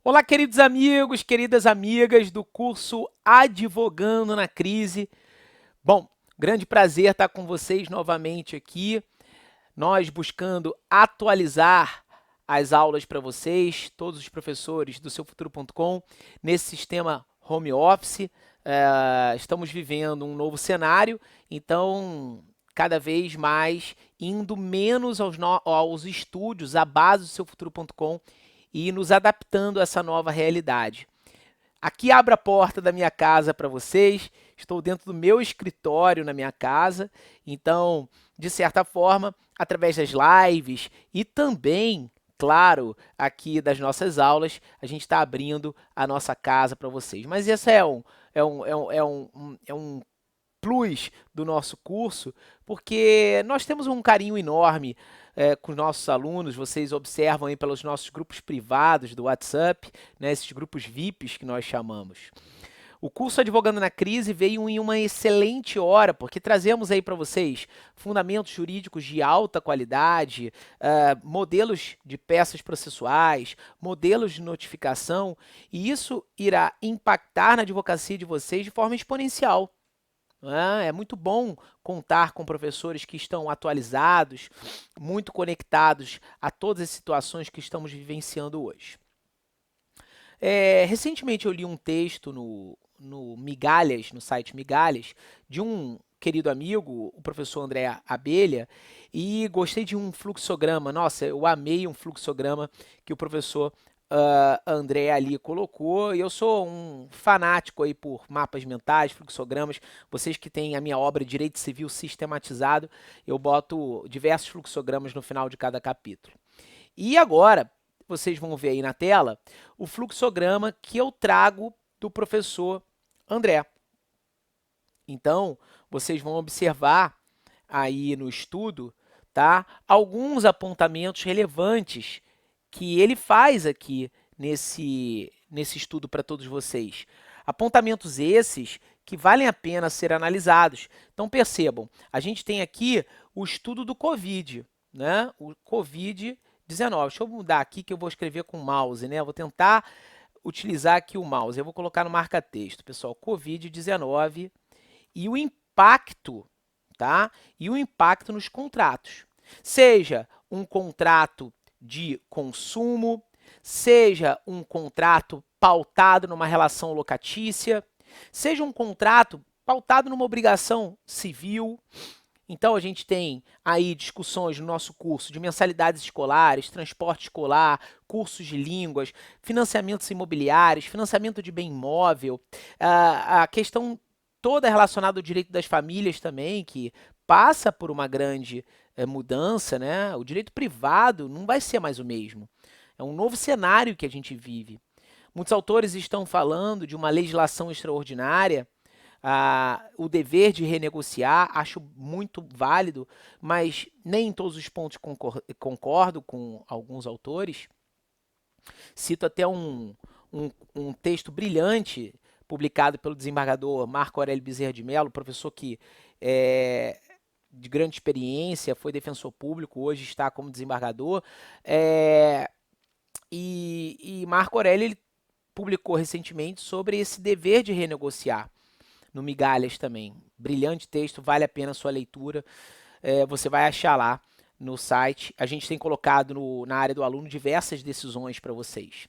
Olá, queridos amigos, queridas amigas do curso Advogando na Crise. Bom, grande prazer estar com vocês novamente aqui. Nós buscando atualizar as aulas para vocês, todos os professores do seufuturo.com, nesse sistema home office. Estamos vivendo um novo cenário, então cada vez mais indo menos aos estúdios, à base do seufuturo.com e nos adaptando a essa nova realidade. Aqui abro a porta da minha casa para vocês, estou dentro do meu escritório na minha casa, então, de certa forma, através das lives e também, claro, aqui das nossas aulas, a gente está abrindo a nossa casa para vocês. Mas esse é um plus do nosso curso, porque nós temos um carinho enorme com os nossos alunos. Vocês observam aí pelos nossos grupos privados do WhatsApp, né, esses grupos VIPs que nós chamamos. O curso Advogando na Crise veio em uma excelente hora, porque trazemos aí para vocês fundamentos jurídicos de alta qualidade, modelos de peças processuais, modelos de notificação, e isso irá impactar na advocacia de vocês de forma exponencial. É muito bom contar com professores que estão atualizados, muito conectados a todas as situações que estamos vivenciando hoje. Recentemente eu li um texto no Migalhas, no site Migalhas, de um querido amigo, o professor André Abelha, e gostei de um fluxograma. Nossa, eu amei um fluxograma que o professor André ali colocou. E eu sou um fanático aí por mapas mentais, fluxogramas. Vocês que têm a minha obra Direito Civil sistematizado, eu boto diversos fluxogramas no final de cada capítulo. E agora, vocês vão ver aí na tela o fluxograma que eu trago do professor André. Então, vocês vão observar aí no estudo, tá, alguns apontamentos relevantes que ele faz aqui nesse estudo para todos vocês. Apontamentos esses que valem a pena ser analisados. Então, percebam, a gente tem aqui o estudo do Covid, né? O Covid-19. Deixa eu mudar aqui que eu vou escrever com o mouse, né? Eu vou tentar utilizar aqui o mouse. Eu vou colocar no marca-texto, pessoal. Covid-19 e o impacto, tá? E o impacto nos contratos. Seja um contrato de consumo, seja um contrato pautado numa relação locatícia, seja um contrato pautado numa obrigação civil. Então, a gente tem aí discussões no nosso curso de mensalidades escolares, transporte escolar, cursos de línguas, financiamentos imobiliários, financiamento de bem imóvel, a questão toda relacionada ao direito das famílias também, que passa por uma grande mudança, né? O direito privado não vai ser mais o mesmo. É um novo cenário que a gente vive. Muitos autores estão falando de uma legislação extraordinária, o dever de renegociar, acho muito válido, mas nem em todos os pontos concordo com alguns autores. Cito até um texto brilhante publicado pelo desembargador Marco Aurélio Bezerra de Mello, professor que é de grande experiência, foi defensor público, hoje está como desembargador. E Marco Aurélio ele publicou recentemente sobre esse dever de renegociar no Migalhas também. Brilhante texto, vale a pena a sua leitura. Você vai achar lá no site. A gente tem colocado na área do aluno diversas decisões para vocês,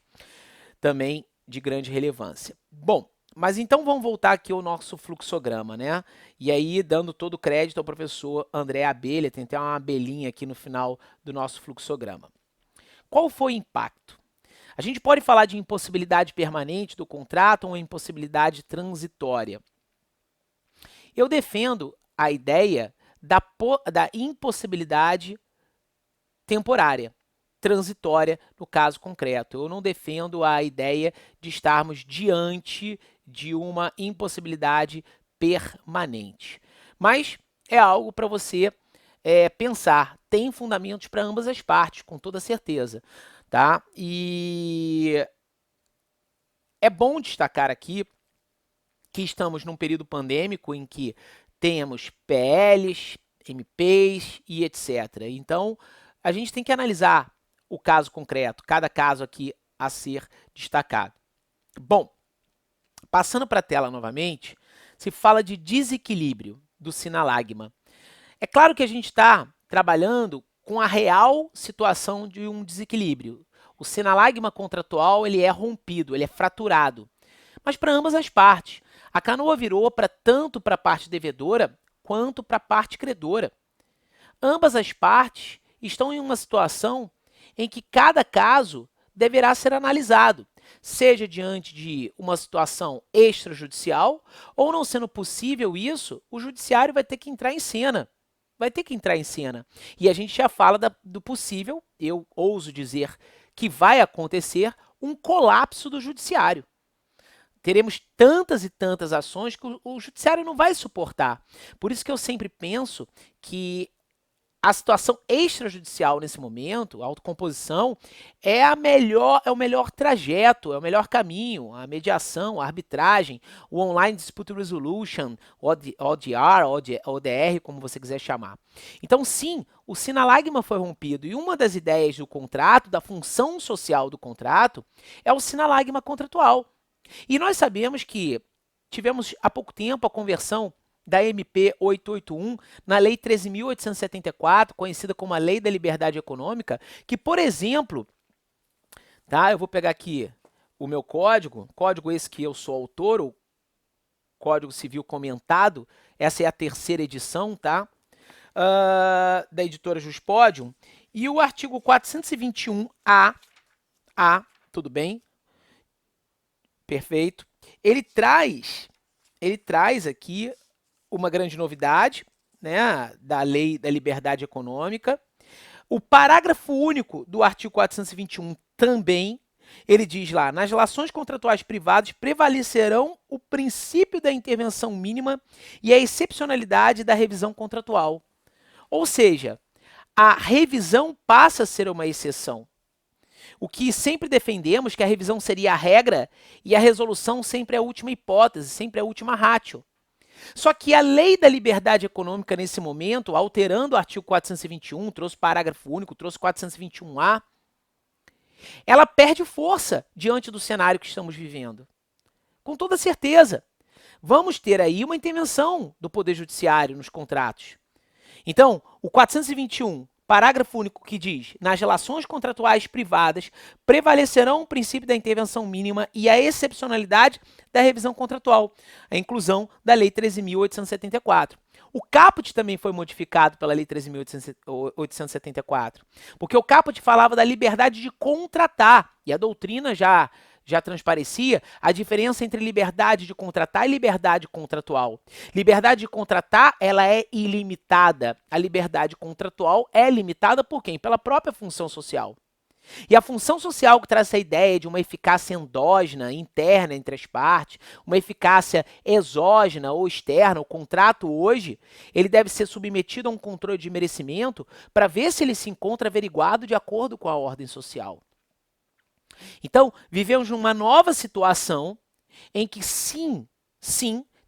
também de grande relevância. Bom, mas então vamos voltar aqui ao nosso fluxograma, né? E aí, dando todo o crédito ao professor André Abelha, tem até uma abelhinha aqui no final do nosso fluxograma. Qual foi o impacto? A gente pode falar de impossibilidade permanente do contrato ou impossibilidade transitória. Eu defendo a ideia da impossibilidade temporária, transitória no caso concreto. Eu não defendo a ideia de estarmos diante de uma impossibilidade permanente. Mas é algo para você pensar. Tem fundamentos para ambas as partes, com toda certeza. Tá? E é bom destacar aqui que estamos num período pandêmico em que temos PLs, MPs e etc. Então, a gente tem que analisar o caso concreto. Cada caso aqui a ser destacado. Bom, passando para a tela novamente, se fala de desequilíbrio do sinalagma. É claro que a gente está trabalhando com a real situação de um desequilíbrio. O sinalagma contratual ele é rompido, ele é fraturado, mas para ambas as partes. A canoa virou tanto para a parte devedora quanto para a parte credora. Ambas as partes estão em uma situação em que cada caso deverá ser analisado, seja diante de uma situação extrajudicial ou, não sendo possível isso, o judiciário vai ter que entrar em cena. Vai ter que entrar em cena. E a gente já fala do possível, eu ouso dizer que vai acontecer, um colapso do judiciário. Teremos tantas e tantas ações que o judiciário não vai suportar. Por isso que eu sempre penso que a situação extrajudicial nesse momento, a autocomposição, é o melhor trajeto, é o melhor caminho, a mediação, a arbitragem, o Online Dispute Resolution, ODR, ODR, como você quiser chamar. Então, sim, o sinalagma foi rompido e uma das ideias do contrato, da função social do contrato, é o sinalagma contratual. E nós sabemos que tivemos há pouco tempo a conversão da MP 881 na Lei 13.874, conhecida como a Lei da Liberdade Econômica, que, por exemplo, tá, eu vou pegar aqui o meu código esse que eu sou autor, o Código Civil Comentado, essa é a terceira edição, tá, da editora Juspodium, e o artigo 421-A, tudo bem? Perfeito. Ele traz aqui uma grande novidade, né, da Lei da Liberdade Econômica. O parágrafo único do artigo 421 também, ele diz lá, nas relações contratuais privadas prevalecerão o princípio da intervenção mínima e a excepcionalidade da revisão contratual. Ou seja, a revisão passa a ser uma exceção. O que sempre defendemos que a revisão seria a regra e a resolução sempre a última hipótese, sempre a última ratio. Só que a Lei da Liberdade Econômica, nesse momento, alterando o artigo 421, trouxe parágrafo único, trouxe 421-A, ela perde força diante do cenário que estamos vivendo. Com toda certeza, vamos ter aí uma intervenção do Poder Judiciário nos contratos. Então, o 421, parágrafo único que diz, nas relações contratuais privadas prevalecerão o princípio da intervenção mínima e a excepcionalidade da revisão contratual, a inclusão da Lei 13.874. O caput também foi modificado pela Lei 13.874, porque o caput falava da liberdade de contratar, e a doutrina já transparecia a diferença entre liberdade de contratar e liberdade contratual. Liberdade de contratar, ela é ilimitada. A liberdade contratual é limitada por quem? Pela própria função social. E a função social que traz essa ideia de uma eficácia endógena, interna entre as partes, uma eficácia exógena ou externa, o contrato hoje, ele deve ser submetido a um controle de merecimento para ver se ele se encontra averiguado de acordo com a ordem social. Então, vivemos numa nova situação em que sim,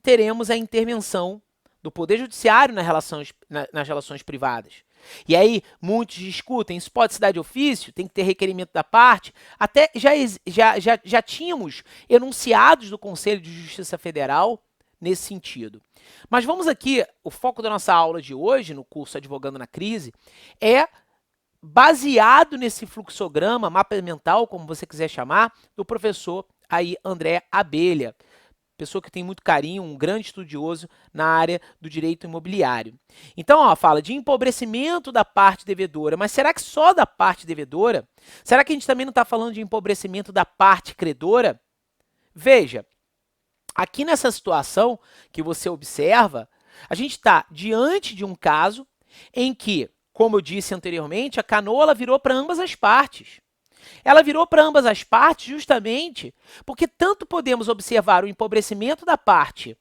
teremos a intervenção do Poder Judiciário nas relações privadas. E aí, muitos discutem, isso pode se dar de ofício, tem que ter requerimento da parte, até já tínhamos enunciados do Conselho de Justiça Federal nesse sentido. Mas vamos aqui, o foco da nossa aula de hoje, no curso Advogando na Crise, é baseado nesse fluxograma, mapa mental, como você quiser chamar, do professor aí André Abelha, pessoa que tem muito carinho, um grande estudioso na área do direito imobiliário. Então, ó, fala de empobrecimento da parte devedora, mas será que só da parte devedora? Será que a gente também não está falando de empobrecimento da parte credora? Veja, aqui nessa situação que você observa, a gente está diante de um caso em que, como eu disse anteriormente, a canoa ela virou para ambas as partes. Ela virou para ambas as partes justamente porque tanto podemos observar o empobrecimento da parte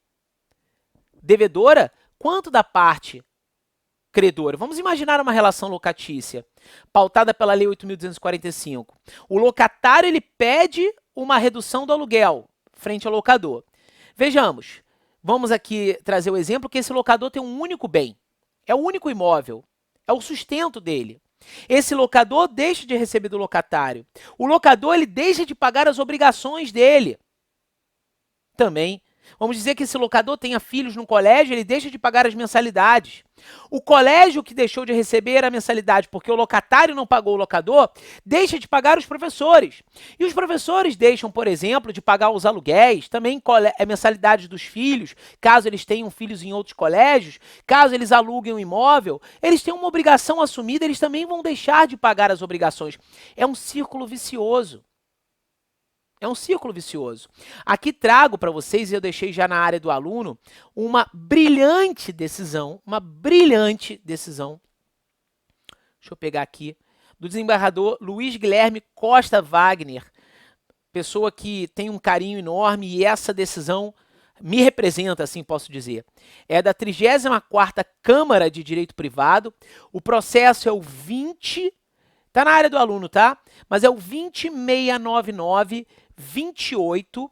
devedora quanto da parte credora. Vamos imaginar uma relação locatícia pautada pela Lei 8.245. O locatário ele pede uma redução do aluguel frente ao locador. Vejamos, vamos aqui trazer o exemplo que esse locador tem um único bem, é o único imóvel, é o sustento dele. Esse locador deixa de receber do locatário. O locador ele deixa de pagar as obrigações dele também. Vamos dizer que esse locador tenha filhos no colégio, ele deixa de pagar as mensalidades. O colégio que deixou de receber a mensalidade porque o locatário não pagou o locador, deixa de pagar os professores. E os professores deixam, por exemplo, de pagar os aluguéis, também mensalidades dos filhos, caso eles tenham filhos em outros colégios, caso eles aluguem um imóvel, eles têm uma obrigação assumida, eles também vão deixar de pagar as obrigações. É um círculo vicioso. É um círculo vicioso. Aqui trago para vocês, e eu deixei já na área do aluno, uma brilhante decisão, deixa eu pegar aqui, do desembargador Luiz Guilherme Costa Wagner, pessoa que tem um carinho enorme e essa decisão me representa, assim posso dizer. É da 34ª Câmara de Direito Privado, o processo é o 20, tá na área do aluno, tá? Mas é o 20699 28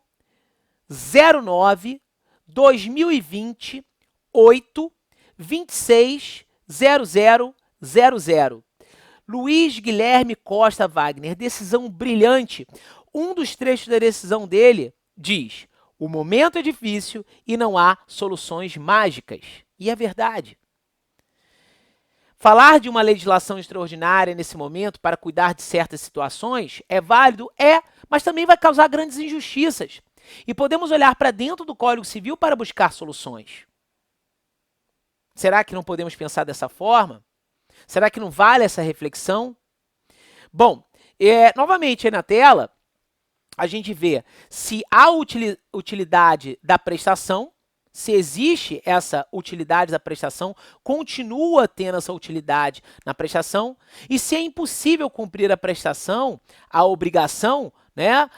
09 2020 8 26 0000. Luiz Guilherme Costa Wagner, decisão brilhante. Um dos trechos da decisão dele diz: o momento é difícil e não há soluções mágicas. E é verdade. Falar de uma legislação extraordinária nesse momento para cuidar de certas situações é válido? É, mas também vai causar grandes injustiças. E podemos olhar para dentro do Código Civil para buscar soluções. Será que não podemos pensar dessa forma? Será que não vale essa reflexão? Bom, novamente aí na tela, a gente vê se há utilidade da prestação, se existe essa utilidade da prestação, continua tendo essa utilidade na prestação, e se é impossível cumprir a prestação, a obrigação, né,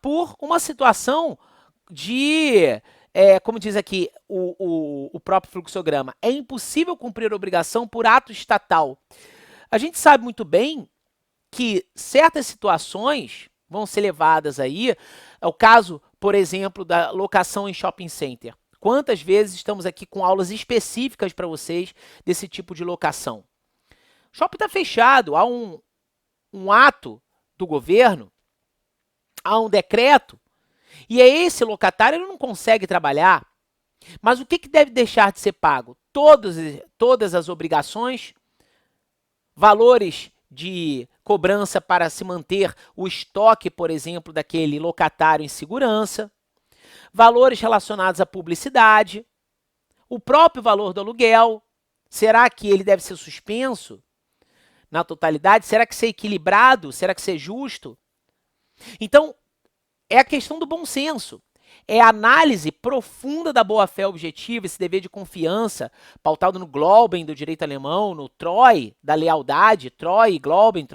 por uma situação de, como diz aqui o próprio fluxograma, é impossível cumprir a obrigação por ato estatal. A gente sabe muito bem que certas situações vão ser levadas aí, é o caso, por exemplo, da locação em shopping center. Quantas vezes estamos aqui com aulas específicas para vocês desse tipo de locação? O shopping está fechado, há um ato do governo, há um decreto, e é esse locatário, ele não consegue trabalhar. Mas o que deve deixar de ser pago? Todas as obrigações, valores de cobrança para se manter o estoque, por exemplo, daquele locatário em segurança, valores relacionados à publicidade, o próprio valor do aluguel. Será que ele deve ser suspenso na totalidade? Será que ser equilibrado? Será que ser justo? Então, é a questão do bom senso. É a análise profunda da boa-fé objetiva, esse dever de confiança, pautado no Glauben do direito alemão, no Treu da lealdade, Treu e Glauben,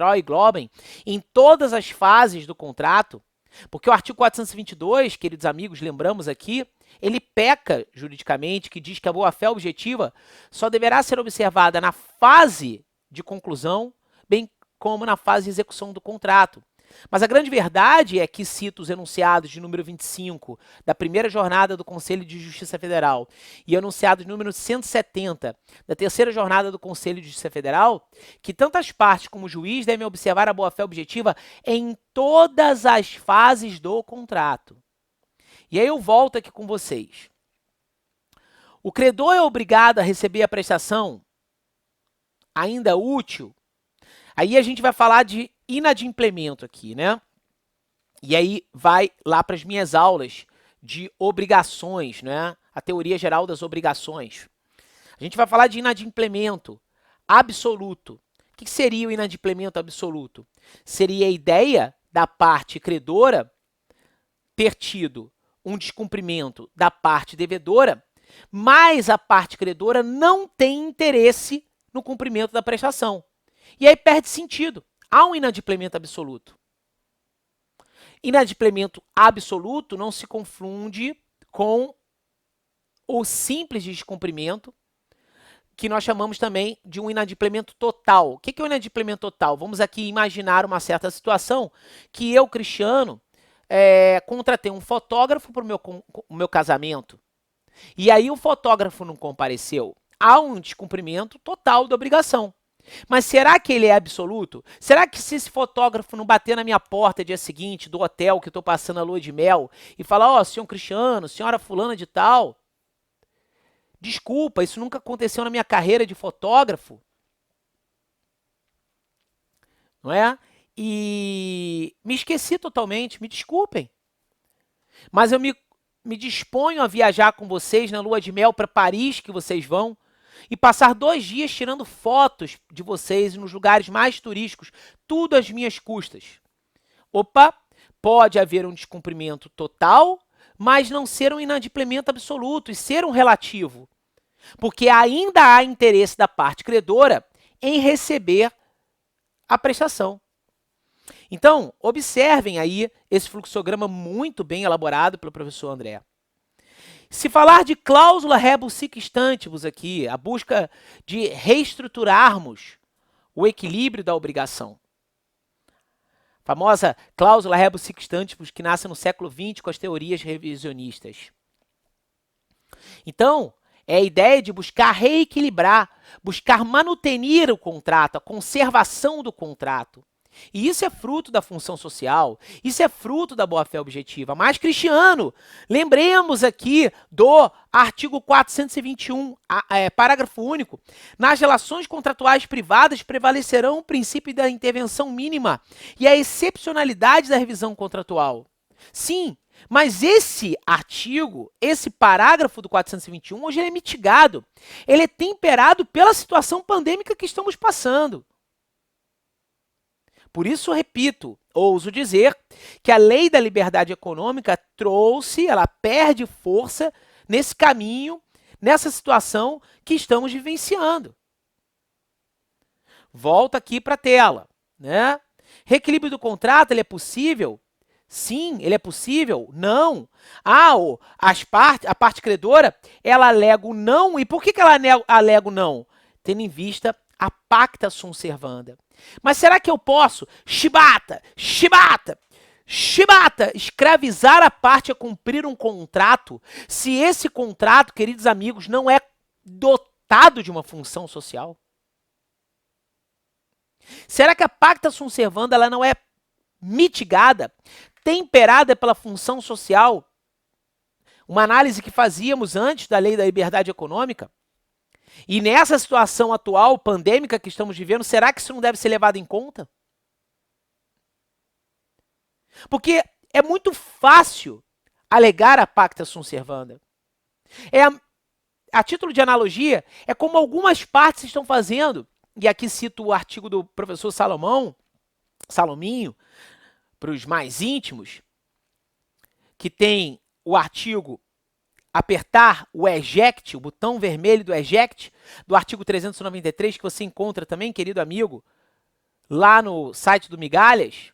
em todas as fases do contrato, porque o artigo 422, queridos amigos, lembramos aqui, ele peca juridicamente, que diz que a boa-fé objetiva só deverá ser observada na fase de conclusão, bem como na fase de execução do contrato. Mas a grande verdade é que cito os enunciados de número 25 da primeira jornada do Conselho de Justiça Federal e enunciado de número 170 da terceira jornada do Conselho de Justiça Federal, que tanto as partes como o juiz devem observar a boa-fé objetiva em todas as fases do contrato. E aí eu volto aqui com vocês. O credor é obrigado a receber a prestação ainda útil. Aí a gente vai falar de inadimplemento aqui, né? E aí vai lá para as minhas aulas de obrigações, né? A teoria geral das obrigações. A gente vai falar de inadimplemento absoluto. O que seria o inadimplemento absoluto? Seria a ideia da parte credora ter tido um descumprimento da parte devedora, mas a parte credora não tem interesse no cumprimento da prestação. E aí perde sentido. Há um inadimplemento absoluto. Inadimplemento absoluto não se confunde com o simples descumprimento, que nós chamamos também de um inadimplemento total. O que é o inadimplemento total? Vamos aqui imaginar uma certa situação que eu, Cristiano, contratei um fotógrafo para o meu casamento. E aí o fotógrafo não compareceu. Há um descumprimento total da obrigação. Mas será que ele é absoluto? Será que se esse fotógrafo não bater na minha porta dia seguinte do hotel que eu estou passando a lua de mel e falar, ó, senhor Cristiano, senhora fulana de tal, desculpa, isso nunca aconteceu na minha carreira de fotógrafo, não é? E me esqueci totalmente, me desculpem. Mas eu me disponho a viajar com vocês na lua de mel para Paris, que vocês vão, e passar 2 dias tirando fotos de vocês nos lugares mais turísticos, tudo às minhas custas. Opa, pode haver um descumprimento total, mas não ser um inadimplemento absoluto e ser um relativo, porque ainda há interesse da parte credora em receber a prestação. Então, observem aí esse fluxograma muito bem elaborado pelo professor André. Se falar de cláusula rebus sic stantibus aqui, a busca de reestruturarmos o equilíbrio da obrigação. A famosa cláusula rebus sic stantibus que nasce no século XX com as teorias revisionistas. Então, é a ideia de buscar reequilibrar, buscar manutenir o contrato, a conservação do contrato. E isso é fruto da função social, isso é fruto da boa-fé objetiva. Mas, Cristiano, lembremos aqui do artigo 421, parágrafo único. Nas relações contratuais privadas prevalecerão o princípio da intervenção mínima e a excepcionalidade da revisão contratual. Sim, mas esse artigo, esse parágrafo do 421, hoje ele é mitigado. Ele é temperado pela situação pandêmica que estamos passando. Por isso, repito, ouso dizer que a lei da liberdade econômica ela perde força nesse caminho, nessa situação que estamos vivenciando. Volta aqui para a tela, né? Reequilíbrio do contrato, ele é possível? Sim, ele é possível? Não. A parte credora, ela alega o não. E por que ela alega o não? Tendo em vista a pacta sunt servanda. Mas será que eu posso, chibata, escravizar a parte a cumprir um contrato, se esse contrato, queridos amigos, não é dotado de uma função social? Será que a pacta sunt servanda ela não é mitigada, temperada pela função social? Uma análise que fazíamos antes da lei da liberdade econômica? E nessa situação atual, pandêmica que estamos vivendo, será que isso não deve ser levado em conta? Porque é muito fácil alegar a pacta sunt servanda. A título de analogia, é como algumas partes estão fazendo, e aqui cito o artigo do professor Salominho, para os mais íntimos, que tem o artigo apertar o eject, o botão vermelho do eject, do artigo 393, que você encontra também, querido amigo, lá no site do Migalhas.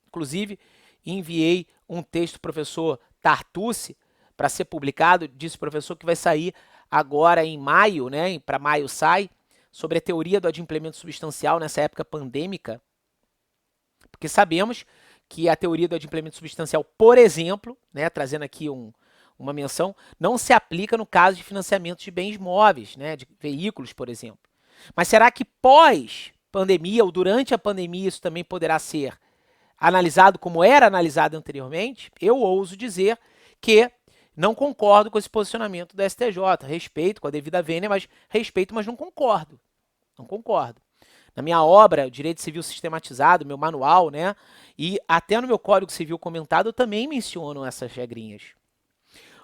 Inclusive, enviei um texto do professor Tartucci para ser publicado, disse o professor que vai sair agora em maio, né? Para maio sai, sobre a teoria do adimplemento substancial nessa época pandêmica, porque sabemos que a teoria do adimplemento substancial, por exemplo, né, trazendo aqui uma menção, não se aplica no caso de financiamento de bens móveis, né, de veículos, por exemplo. Mas será que pós-pandemia ou durante a pandemia isso também poderá ser analisado como era analisado anteriormente? Eu ouso dizer que não concordo com esse posicionamento do STJ. Respeito com a devida vênia, mas respeito, mas não concordo. Não concordo. Na minha obra, Direito Civil Sistematizado, meu manual, né, e até no meu Código Civil comentado, eu também menciono essas regrinhas.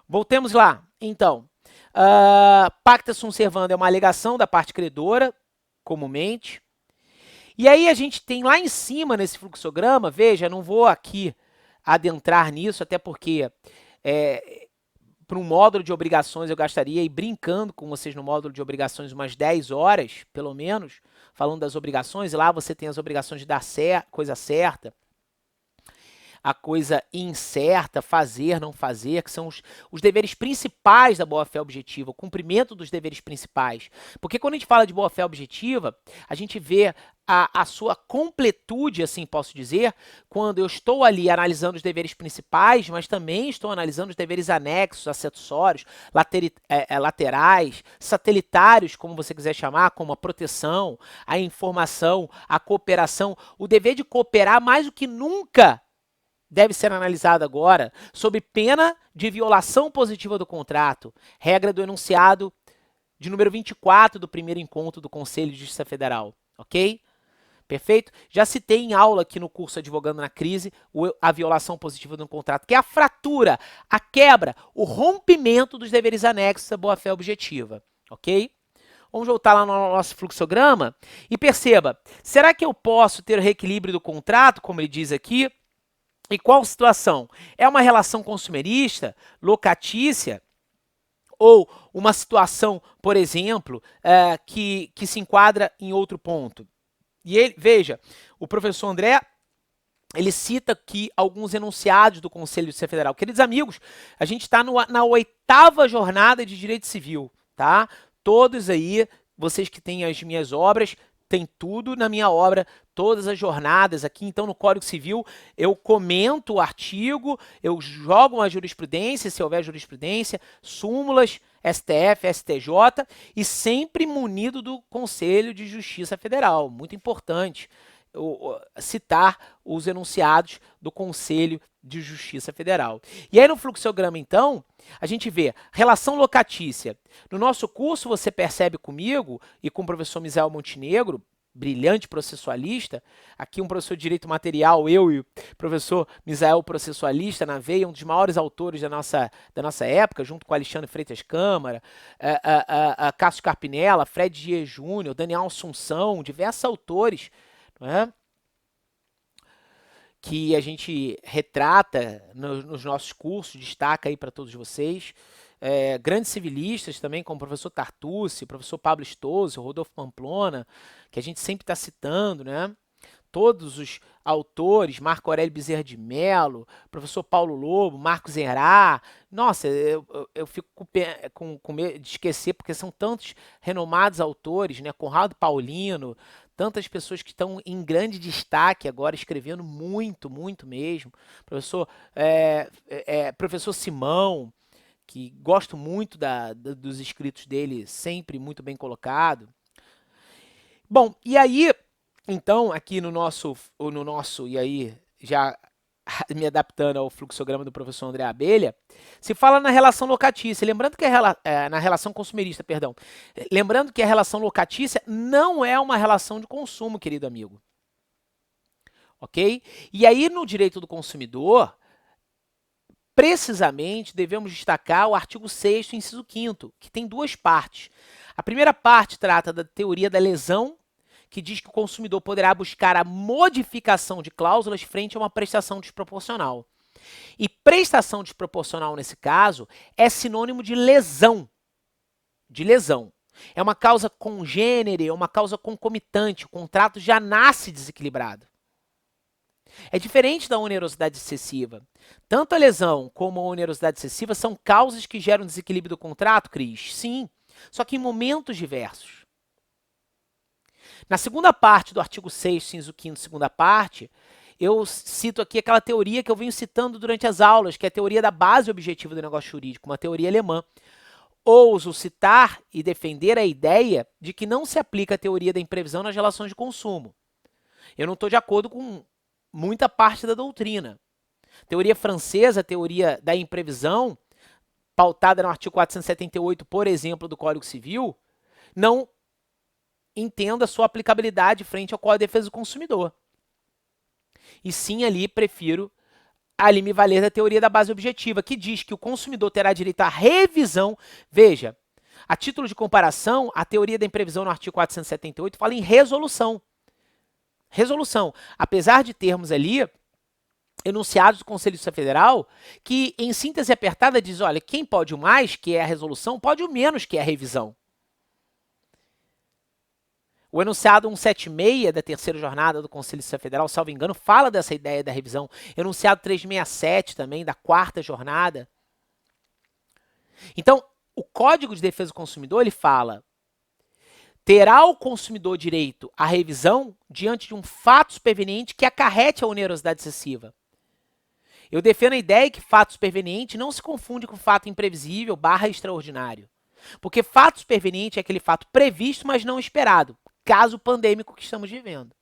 Voltemos lá. Então, pacta sunt servanda é uma alegação da parte credora, comumente. E aí a gente tem lá em cima, nesse fluxograma, veja, não vou aqui adentrar nisso, até porque para um módulo de obrigações eu gastaria, e brincando com vocês no módulo de obrigações, umas 10 horas, pelo menos, falando das obrigações, e lá você tem as obrigações de dar coisa certa. a coisa incerta, fazer, não fazer, que são os deveres principais da boa-fé objetiva, o cumprimento dos deveres principais. Porque quando a gente fala de boa-fé objetiva, a gente vê a sua completude, assim posso dizer, quando eu estou ali analisando os deveres principais, mas também estou analisando os deveres anexos, acessórios, laterais, satelitários, como você quiser chamar, como a proteção, a informação, a cooperação. O dever de cooperar, mais do que nunca, deve ser analisado agora, sob pena de violação positiva do contrato, regra do enunciado de número 24 do primeiro encontro do Conselho de Justiça Federal, ok? Perfeito? Já citei em aula aqui no curso Advogando na Crise a violação positiva do contrato, que é a fratura, a quebra, o rompimento dos deveres anexos da boa-fé objetiva, ok? Vamos voltar lá no nosso fluxograma e perceba, será que eu posso ter o reequilíbrio do contrato, como ele diz aqui? E qual situação? É uma relação consumerista, locatícia, ou uma situação, por exemplo, que se enquadra em outro ponto? E ele, veja, o professor André, ele cita aqui alguns enunciados do Conselho de Justiça Federal. Queridos amigos, a gente está na 8ª jornada de Direito Civil, tá? Todos aí, vocês que têm as minhas obras, tem tudo na minha obra, todas as jornadas aqui. Então, no Código Civil, eu comento o artigo, eu jogo uma jurisprudência, se houver jurisprudência, súmulas, STF, STJ, e sempre munido do Conselho de Justiça Federal. Muito importante citar os enunciados do Conselho de Justiça Federal. E aí no fluxograma, então, a gente vê relação locatícia. No nosso curso, você percebe comigo e com o professor Misael Montenegro, brilhante processualista, aqui um professor de Direito Material, eu e o professor Misael processualista na veia, um dos maiores autores da nossa época, junto com Alexandre Freitas Câmara, Cássio Carpinella, Fred Dias Júnior, Daniel Assunção, diversos autores, não é? Que a gente retrata nos nossos cursos, destaca aí para todos vocês. Grandes civilistas também, como o professor Tartucci, o professor Pablo Stoso, Rodolfo Pamplona, que a gente sempre está citando, né? Todos os autores, Marco Aurélio Bezerra de Mello, professor Paulo Lobo, Marcos Herá. Nossa, eu fico com medo de esquecer, porque são tantos renomados autores, né? Conrado Paulino, tantas pessoas que estão em grande destaque agora, escrevendo muito, muito mesmo. Professor Simão, que gosto muito dos escritos dele, sempre muito bem colocado. Bom, e aí, então, aqui no nosso, e aí já me adaptando ao fluxograma do professor André Abelha, se fala na relação locatícia, lembrando que na relação consumerista, perdão, lembrando que a relação locatícia não é uma relação de consumo, querido amigo. Ok? E aí, no direito do consumidor, precisamente, devemos destacar o artigo 6º, inciso 5º, que tem duas partes. A primeira parte trata da teoria da lesão, que diz que o consumidor poderá buscar a modificação de cláusulas frente a uma prestação desproporcional. E prestação desproporcional, nesse caso, é sinônimo de lesão. De lesão. É uma causa congênere, é uma causa concomitante. O contrato já nasce desequilibrado. É diferente da onerosidade excessiva. Tanto a lesão como a onerosidade excessiva são causas que geram desequilíbrio do contrato, Cris? Sim, só que em momentos diversos. Na segunda parte do artigo 6º, inciso 5º, segunda parte, eu cito aqui aquela teoria que eu venho citando durante as aulas, que é a teoria da base objetiva do negócio jurídico, uma teoria alemã. Ouso citar e defender a ideia de que não se aplica a teoria da imprevisão nas relações de consumo. Eu não estou de acordo com muita parte da doutrina. Teoria francesa, teoria da imprevisão, pautada no artigo 478, por exemplo, do Código Civil, não entendo a sua aplicabilidade frente ao Código de Defesa do Consumidor. E sim, ali prefiro ali me valer da teoria da base objetiva, que diz que o consumidor terá direito à revisão. Veja, a título de comparação, a teoria da imprevisão no artigo 478 fala em resolução. Resolução. Apesar de termos ali enunciados do Conselho de Justiça Federal, que em síntese apertada diz, olha, quem pode o mais, que é a resolução, pode o menos, que é a revisão. O enunciado 176 da terceira jornada do Conselho de Justiça Federal, salvo engano, fala dessa ideia da revisão. Enunciado 367 também, da quarta jornada. Então, o Código de Defesa do Consumidor, ele fala: terá o consumidor direito à revisão diante de um fato superveniente que acarrete a onerosidade excessiva. Eu defendo a ideia que fato superveniente não se confunde com fato imprevisível / extraordinário. Porque fato superveniente é aquele fato previsto, mas não esperado. Caso pandêmico que estamos vivendo.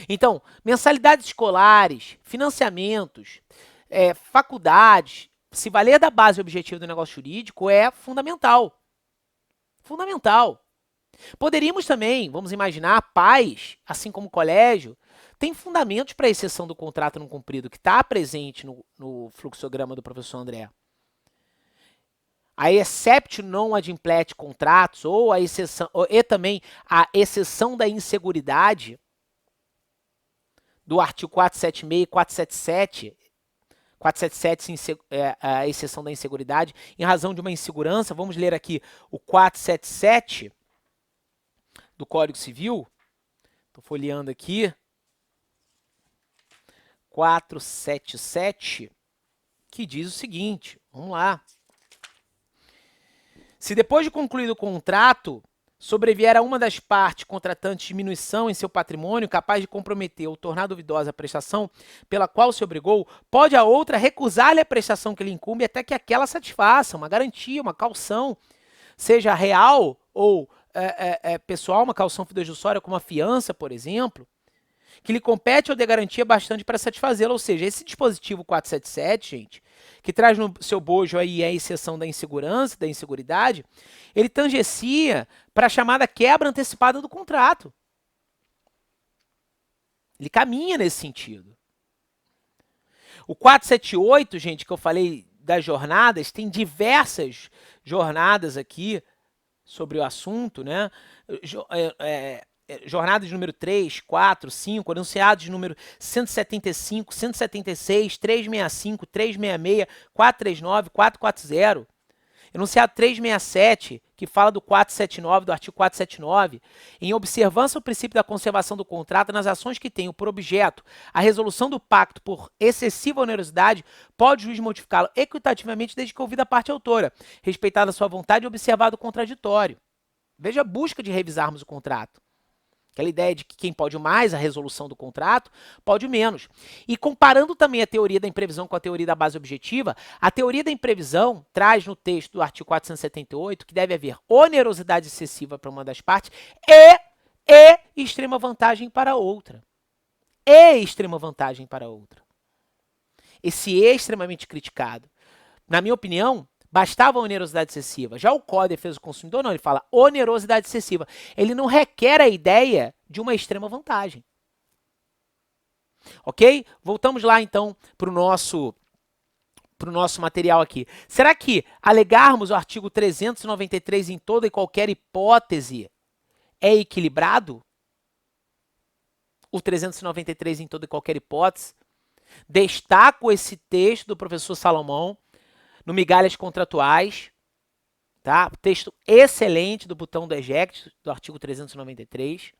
Então, mensalidades escolares, financiamentos, faculdades, se valer da base objetiva do negócio jurídico é fundamental. Fundamental. Poderíamos também, vamos imaginar, pais, assim como colégio, tem fundamentos para a exceção do contrato não cumprido, que está presente no fluxograma do professor André. A exceptio non adimplete contratos, ou a exceção, e também a exceção da inseguridade, do artigo 476 e 477, 477 a exceção da inseguridade, em razão de uma insegurança. Vamos ler aqui o 477 do Código Civil. Estou folheando aqui. 477, que diz o seguinte, vamos lá. Se depois de concluído o contrato, sobrevier a uma das partes contratantes diminuição em seu patrimônio capaz de comprometer ou tornar duvidosa a prestação pela qual se obrigou, pode a outra recusar-lhe a prestação que lhe incumbe até que aquela satisfaça, uma garantia, uma caução, seja real ou pessoal, uma caução fidejussória como a fiança, por exemplo, que lhe compete ou dê garantia bastante para satisfazê-la. Ou seja, esse dispositivo 477, gente, que traz no seu bojo aí a exceção da insegurança, da inseguridade, ele tangencia para a chamada quebra antecipada do contrato. Ele caminha nesse sentido. O 478, gente, que eu falei das jornadas, tem diversas jornadas aqui sobre o assunto, né? Jornada de número 3, 4, 5, enunciados de número 175, 176, 365, 366, 439, 440. Enunciado 367, que fala do 479, do artigo 479, em observância ao princípio da conservação do contrato nas ações que tenham por objeto a resolução do pacto por excessiva onerosidade, pode o juiz modificá-lo equitativamente desde que ouvida a parte autora, respeitada a sua vontade e observado o contraditório. Veja a busca de revisarmos o contrato. Aquela ideia de que quem pode mais a resolução do contrato, pode menos. E comparando também a teoria da imprevisão com a teoria da base objetiva, a teoria da imprevisão traz no texto do artigo 478 que deve haver onerosidade excessiva para uma das partes e extrema vantagem para a outra. Extrema vantagem para a outra. Esse é extremamente criticado. Na minha opinião, bastava a onerosidade excessiva. Já o Código de Defesa do Consumidor não, ele fala onerosidade excessiva. Ele não requer a ideia de uma extrema vantagem. Ok? Voltamos lá então para o nosso material aqui. Será que alegarmos o artigo 393 em toda e qualquer hipótese é equilibrado? O 393 em toda e qualquer hipótese? Destaco esse texto do professor Salomão, no Migalhas Contratuais, tá? Texto excelente do botão do eject, do artigo 393.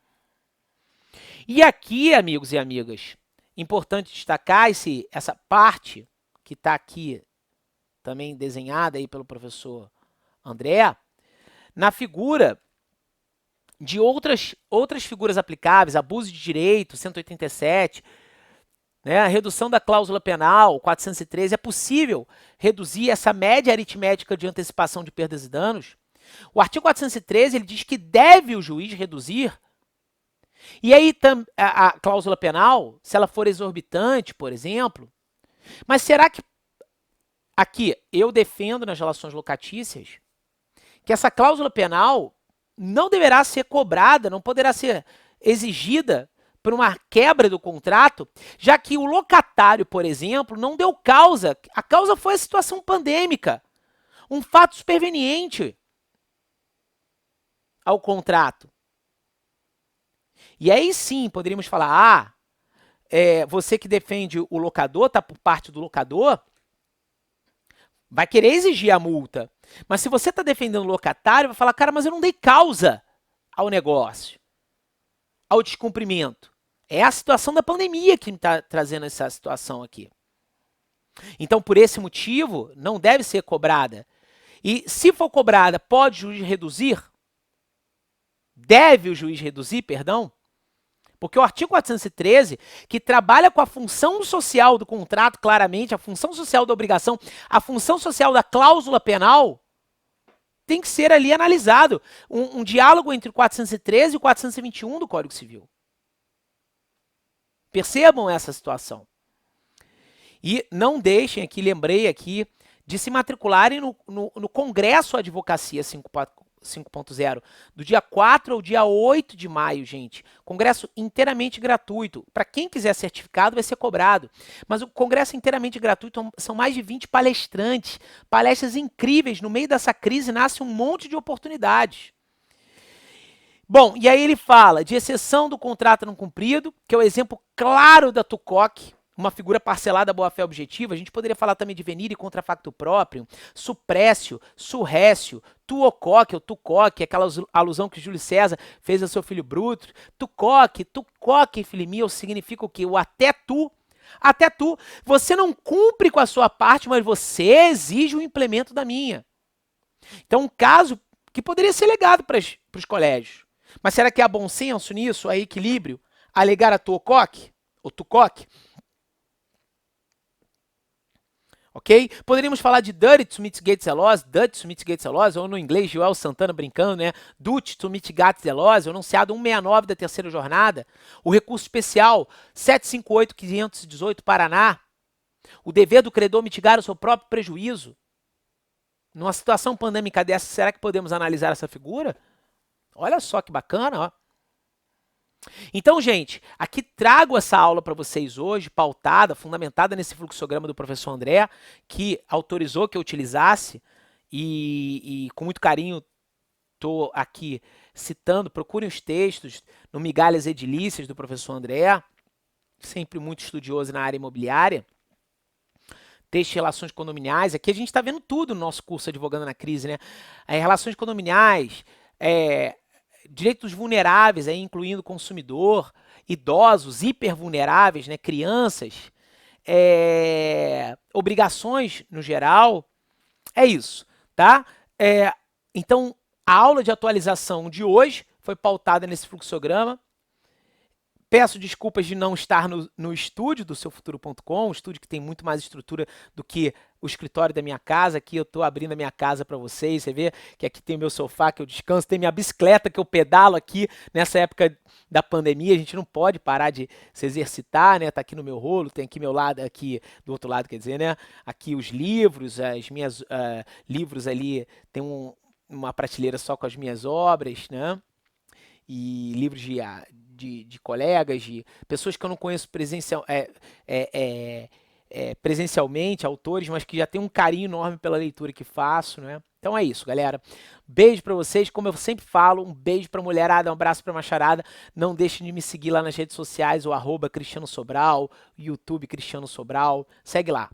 E aqui, amigos e amigas, importante destacar essa parte que está aqui também desenhada aí pelo professor André, na figura de outras figuras aplicáveis, abuso de direito, 187, a redução da cláusula penal, 413, é possível reduzir essa média aritmética de antecipação de perdas e danos. O artigo 413 ele diz que deve o juiz reduzir. E aí a cláusula penal, se ela for exorbitante, por exemplo, mas será que aqui eu defendo nas relações locatícias que essa cláusula penal não deverá ser cobrada, não poderá ser exigida por uma quebra do contrato, já que o locatário, por exemplo, não deu causa. A causa foi a situação pandêmica, um fato superveniente ao contrato. E aí sim, poderíamos falar, você que defende o locador, está por parte do locador, vai querer exigir a multa. Mas se você está defendendo o locatário, vai falar, cara, mas eu não dei causa ao negócio, ao descumprimento. É a situação da pandemia que está trazendo essa situação aqui. Então, por esse motivo, não deve ser cobrada. E se for cobrada, pode o juiz reduzir? Deve o juiz reduzir, perdão? Porque o artigo 413, que trabalha com a função social do contrato, claramente, a função social da obrigação, a função social da cláusula penal, tem que ser ali analisado. Um diálogo entre o 413 e o 421 do Código Civil. Percebam essa situação. E não deixem aqui, lembrei aqui, de se matricularem no Congresso Advocacia 5.0, do dia 4 ao dia 8 de maio, gente. Congresso inteiramente gratuito. Para quem quiser certificado, vai ser cobrado. Mas o congresso inteiramente gratuito são mais de 20 palestrantes, palestras incríveis. No meio dessa crise nasce um monte de oportunidades. Bom, e aí ele fala de exceção do contrato não cumprido, que é o exemplo claro da TUCOC, uma figura parcelada boa-fé objetiva. A gente poderia falar também de venire contra facto próprio, suprécio, surrécio, tuocoque ou tucoque, aquela alusão que Júlio César fez ao seu filho Bruto. Tucoque, filho meu, significa o quê? O até tu. Até tu. Você não cumpre com a sua parte, mas você exige o implemento da minha. Então, um caso que poderia ser legado para os colégios. Mas será que há bom senso nisso, há equilíbrio? Alegar a tuocoque ou tucoque? Ok? Poderíamos falar de duty to mitigate the loss, ou no inglês, Joel Santana brincando, né? Duty to mitigate the loss, o enunciado 169 da terceira jornada, o recurso especial 758.518 Paraná, o dever do credor mitigar o seu próprio prejuízo. Numa situação pandêmica dessa, será que podemos analisar essa figura? Olha só que bacana, ó. Então, gente, aqui trago essa aula para vocês hoje, pautada, fundamentada nesse fluxograma do professor André, que autorizou que eu utilizasse e com muito carinho estou aqui citando. Procurem os textos no Migalhas Edilícias do professor André, sempre muito estudioso na área imobiliária. Texto de relações condominiais, aqui a gente está vendo tudo no nosso curso Advogando na Crise, né? Relações condominiais, direitos vulneráveis, incluindo consumidor, idosos, hipervulneráveis, né, crianças, obrigações no geral. É isso, tá? Então, a aula de atualização de hoje foi pautada nesse fluxograma. Peço desculpas de não estar no estúdio do seufuturo.com, um estúdio que tem muito mais estrutura do que o escritório da minha casa. Aqui eu estou abrindo a minha casa para vocês. Você vê que aqui tem o meu sofá que eu descanso, tem minha bicicleta que eu pedalo aqui nessa época da pandemia. A gente não pode parar de se exercitar, né? Tá aqui no meu rolo, tem aqui meu lado, aqui do outro lado, quer dizer, né? Aqui os livros, as minhas livros ali, tem uma prateleira só com as minhas obras, né? E livros de colegas, de pessoas que eu não conheço presencialmente, autores, mas que já tem um carinho enorme pela leitura que faço, né? Então é isso, galera. Beijo pra vocês, como eu sempre falo, um beijo pra mulherada, um abraço pra macharada. Não deixem de me seguir lá nas redes sociais, o @Cristiano Sobral, YouTube Cristiano Sobral. Segue lá.